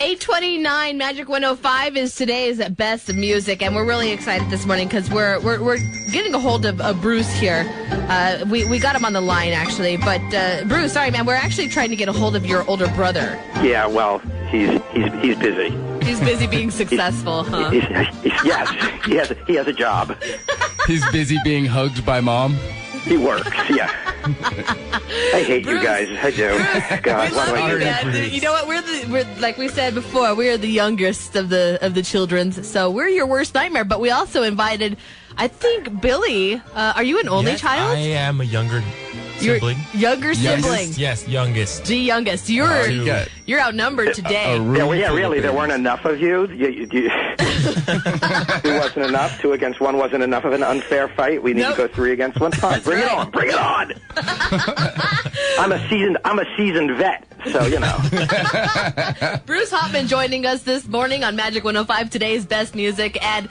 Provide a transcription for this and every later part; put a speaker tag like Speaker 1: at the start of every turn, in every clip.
Speaker 1: 8:29 Magic 105 is today's best music, and we're really excited this morning because we're getting a hold of Bruce here. We got him on the line actually, but Bruce, sorry man, we're actually trying to get a hold of your older brother.
Speaker 2: Yeah, well, he's busy.
Speaker 1: He's busy being successful, huh?
Speaker 2: Yes, he has a job.
Speaker 3: He's busy being hugged by mom.
Speaker 2: He works, yeah. I hate
Speaker 1: Bruce,
Speaker 2: you guys. I do.
Speaker 1: Bruce,
Speaker 2: God,
Speaker 1: we
Speaker 2: what do
Speaker 1: love
Speaker 2: I
Speaker 1: you,
Speaker 2: do?
Speaker 1: man. You know what? We're like we said before, we are the youngest of the children, so we're your worst nightmare. But we also invited, I think, Billy. Are you an only child?
Speaker 4: I am a younger sibling.
Speaker 1: Younger sibling.
Speaker 4: Yes, youngest.
Speaker 1: The youngest. You're outnumbered today.
Speaker 2: Yeah, really. There weren't enough of you. Two wasn't enough. 2 against 1 wasn't enough of an unfair fight. We need to go 3 against 1. Fine, bring it on. Bring it on. I'm a seasoned vet, so you know.
Speaker 1: Bruce Hopman joining us this morning on Magic 105, today's best music, and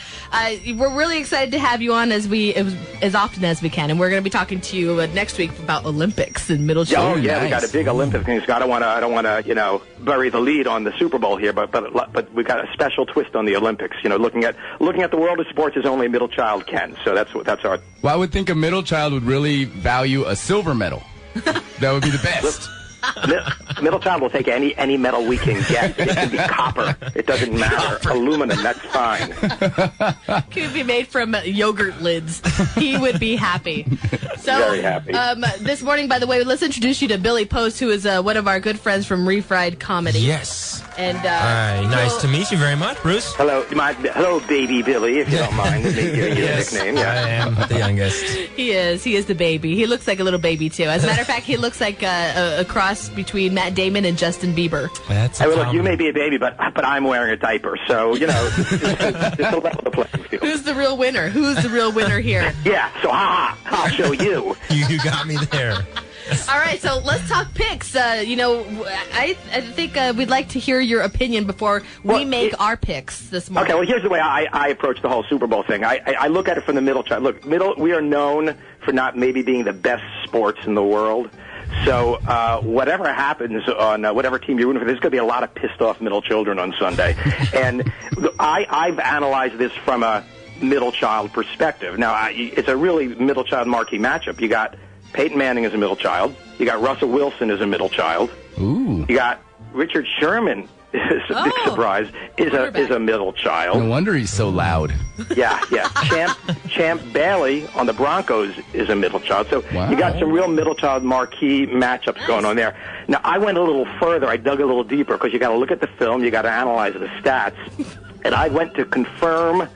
Speaker 1: we're really excited to have you on as often as we can. And we're going to be talking to you next week about Olympics and middle children.
Speaker 2: Oh yeah,
Speaker 3: nice.
Speaker 2: We got a big Olympics news. I don't want to bury the lead on the Super Bowl here, but we got a special twist on the Olympics. You know, looking at the world of sports as only a middle child can. So that's our.
Speaker 3: Well, I would think a middle child would really value a silver medal. That would be the best.
Speaker 2: Middle child will take any metal we can get. It can be copper. It doesn't matter. Aluminum, that's fine.
Speaker 1: Could be made from yogurt lids. He would be happy. So,
Speaker 2: very happy.
Speaker 1: This morning, by the way, let's introduce you to Billy Post, who is one of our good friends from Refried Comedy.
Speaker 4: Yes.
Speaker 1: And
Speaker 4: nice to meet you very much, Bruce.
Speaker 2: Hello, baby Billy, if you don't mind me giving you a nickname. Yeah.
Speaker 4: I am the youngest.
Speaker 1: He is the baby. He looks like a little baby too. As a matter of fact, he looks like a cross between Matt Damon and Justin Bieber.
Speaker 4: That's
Speaker 2: look, you may be a baby, but I'm wearing a diaper, so you know, just a level the playing field.
Speaker 1: Who's the real winner? Who's the real winner here?
Speaker 2: Yeah, so I'll show you.
Speaker 4: You got me there.
Speaker 1: All right, so let's talk picks. I think we'd like to hear your opinion before we make our picks this morning.
Speaker 2: Okay, well, here's the way I approach the whole Super Bowl thing. I look at it from the middle child. Look, we are known for not maybe being the best sports in the world. So whatever happens on whatever team you're rooting for, there's going to be a lot of pissed-off middle children on Sunday. And I've analyzed this from a middle child perspective. Now, it's a really middle child marquee matchup. You got Peyton Manning as a middle child. You got Russell Wilson as a middle child.
Speaker 3: Ooh.
Speaker 2: You got Richard Sherman. Big surprise, is a middle child.
Speaker 3: No wonder he's so loud.
Speaker 2: Yeah. Champ Bailey on the Broncos is a middle child. So
Speaker 3: wow.
Speaker 2: You got some real middle child marquee matchups going on there. Now, I went a little further. I dug a little deeper because you got to look at the film. You got to analyze the stats. And I went to confirmed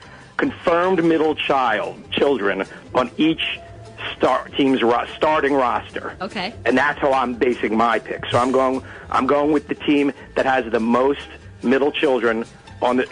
Speaker 2: middle children on each team's starting roster.
Speaker 1: Okay.
Speaker 2: And that's how I'm basing my pick. So I'm going with the team that has the most middle children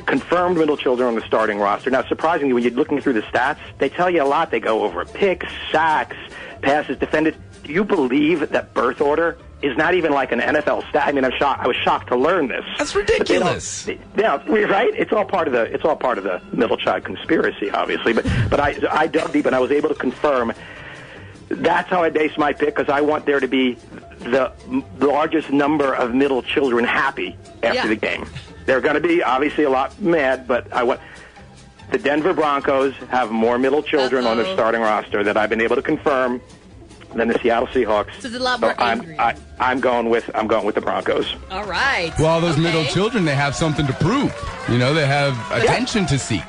Speaker 2: confirmed middle children on the starting roster. Now, surprisingly, when you're looking through the stats, they tell you a lot. They go over picks, sacks, passes defended. Do you believe that birth order is not even like an NFL stat? I mean, I was shocked to learn this.
Speaker 3: That's ridiculous.
Speaker 2: Yeah, right. It's all part of the middle child conspiracy, obviously. But I dug deep and I was able to confirm. That's how I base my pick, because I want there to be the largest number of middle children happy after the game. They're going to be obviously a lot mad, but I want the Denver Broncos have more middle children on their starting roster that I've been able to confirm than the Seattle Seahawks.
Speaker 1: So it's a lot more angry.
Speaker 2: I'm going with the Broncos.
Speaker 1: All right.
Speaker 3: Well, all those middle children, they have something to prove. You know, they have attention to seek.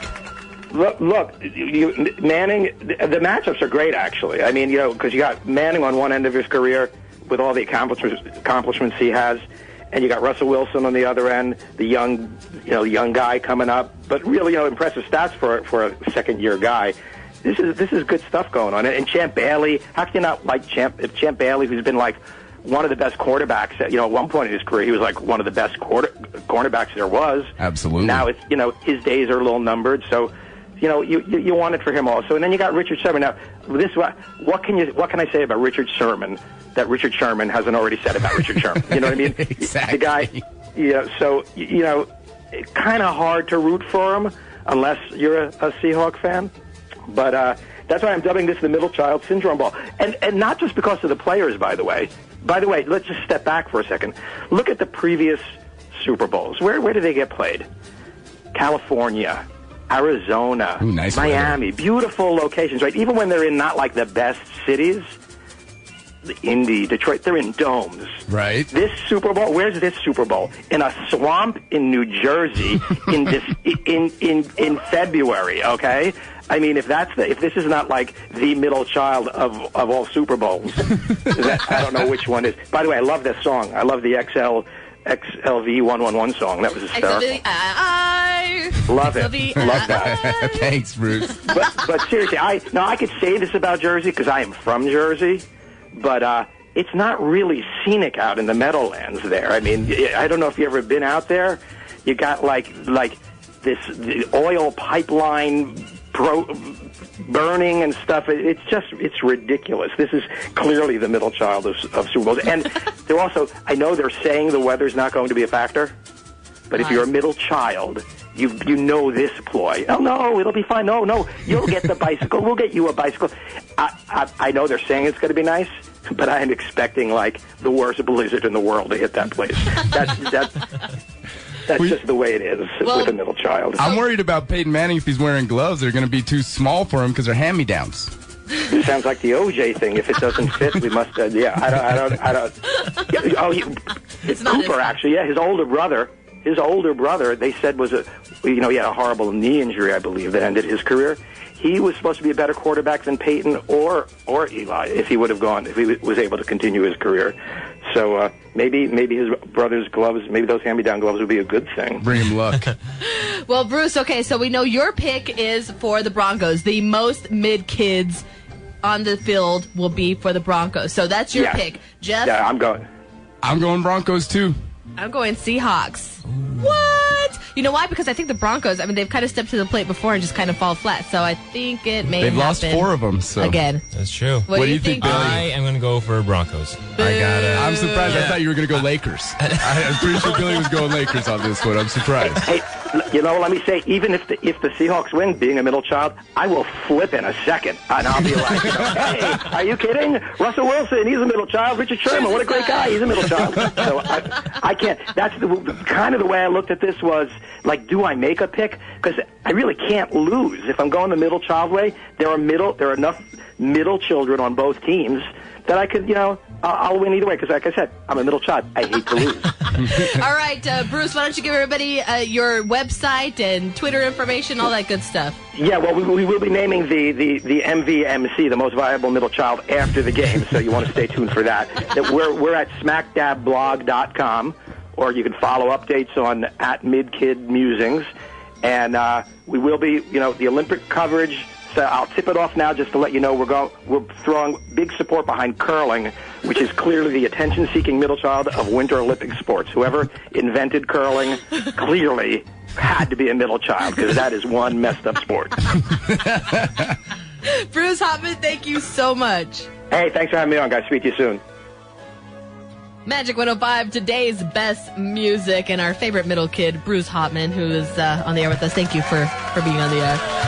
Speaker 2: Look, Manning, the matchups are great, actually. I mean, because you got Manning on one end of his career with all the accomplishments he has, and you got Russell Wilson on the other end, the young guy coming up, but really, impressive stats for a second-year guy. This is good stuff going on. And Champ Bailey, how can you not like Champ Bailey, who's been like one of the best quarterbacks? At one point in his career, he was like one of the best cornerbacks there was.
Speaker 3: Absolutely.
Speaker 2: Now it's his days are a little numbered, so. You want it for him also. And then you got Richard Sherman. Now, what can I say about Richard Sherman that Richard Sherman hasn't already said about Richard Sherman? You know what I mean?
Speaker 3: Exactly.
Speaker 2: The guy, so, kind of hard to root for him unless you're a Seahawk fan. But that's why I'm dubbing this the middle child syndrome ball. And not just because of the players, by the way. By the way, let's just step back for a second. Look at the previous Super Bowls. Where do they get played? California, Arizona,
Speaker 3: Ooh, nice
Speaker 2: Miami.
Speaker 3: weather.
Speaker 2: Beautiful locations, right? Even when they're in not like the best cities, Indy, Detroit, they're in domes.
Speaker 3: Right.
Speaker 2: This Super Bowl, where's this Super Bowl? In a swamp in New Jersey in in February, okay? I mean, if this is not like the middle child of all Super Bowls, I don't know which one is. By the way, I love this song. I love the XLV 111 song. That was hysterical. Love it. Love that.
Speaker 3: Thanks, Bruce.
Speaker 2: But seriously, I could say this about Jersey because I am from Jersey, but it's not really scenic out in the Meadowlands there. I mean, I don't know if you've ever been out there. You got like the oil pipeline burning and stuff. It's ridiculous. This is clearly the middle child of Super Bowls. And they're also, I know they're saying the weather's not going to be a factor, but if you're a middle child, you know this ploy. Oh, no, it'll be fine. No, you'll get the bicycle. We'll get you a bicycle. I know they're saying it's going to be nice, but I am expecting, like, the worst blizzard in the world to hit that place. That's just the way it is with a middle child.
Speaker 3: I'm worried about Peyton Manning if he's wearing gloves. They're going to be too small for him because they're hand-me-downs.
Speaker 2: It sounds like the OJ thing. If it doesn't fit, we must. I don't. It's Cooper, actually. Yeah, his older brother. They said he had a horrible knee injury, I believe, that ended his career. He was supposed to be a better quarterback than Peyton or Eli if he was able to continue his career. So maybe his brother's gloves, maybe those hand-me-down gloves would be a good thing.
Speaker 3: Bring him luck.
Speaker 1: Well, Bruce, okay, so we know your pick is for the Broncos. The most mid-kids on the field will be for the Broncos. So that's your pick. Jeff?
Speaker 2: Yeah,
Speaker 3: I'm going Broncos, too.
Speaker 1: I'm going Seahawks. What? You know why? Because I think the Broncos, they've kind of stepped to the plate before and just kind of fall flat. So I think it may
Speaker 3: They've
Speaker 1: happen
Speaker 3: lost 4 of them, so.
Speaker 1: again.
Speaker 4: That's true.
Speaker 1: What do you think, Billy?
Speaker 4: I am going to go for Broncos.
Speaker 3: I'm surprised. I thought you were going to go Lakers. I'm pretty sure Billy was going Lakers on this one. I'm surprised.
Speaker 2: Hey, let me say, even if the Seahawks win, being a middle child, I will flip in a second. And I'll be like, hey, are you kidding? Russell Wilson, he's a middle child. Richard Sherman, what a great guy. He's a middle child. So I can't. That's kind of the way I looked at this was, like, do I make a pick? Because I really can't lose. If I'm going the middle child way, there are enough middle children on both teams that I could, I'll win either way. Because, like I said, I'm a middle child. I hate to lose.
Speaker 1: All right, Bruce, why don't you give everybody your website and Twitter information, all that good stuff?
Speaker 2: Yeah, well, we will be naming the MVMC, the most viable middle child, after the game. So you want to stay tuned for that. We're at smackdabblog.com, or you can follow updates on @MidKidMusings. And we will be, the Olympic coverage. So I'll tip it off now just to let you know we're throwing big support behind curling, which is clearly the attention-seeking middle child of Winter Olympic sports. Whoever invented curling clearly had to be a middle child because that is one messed up sport.
Speaker 1: Bruce Hopman, thank you so much.
Speaker 2: Hey, thanks for having me on, guys. Speak to you soon.
Speaker 1: Magic 105, today's best music, and our favorite middle kid, Bruce Hopman, who is on the air with us. Thank you for being on the air.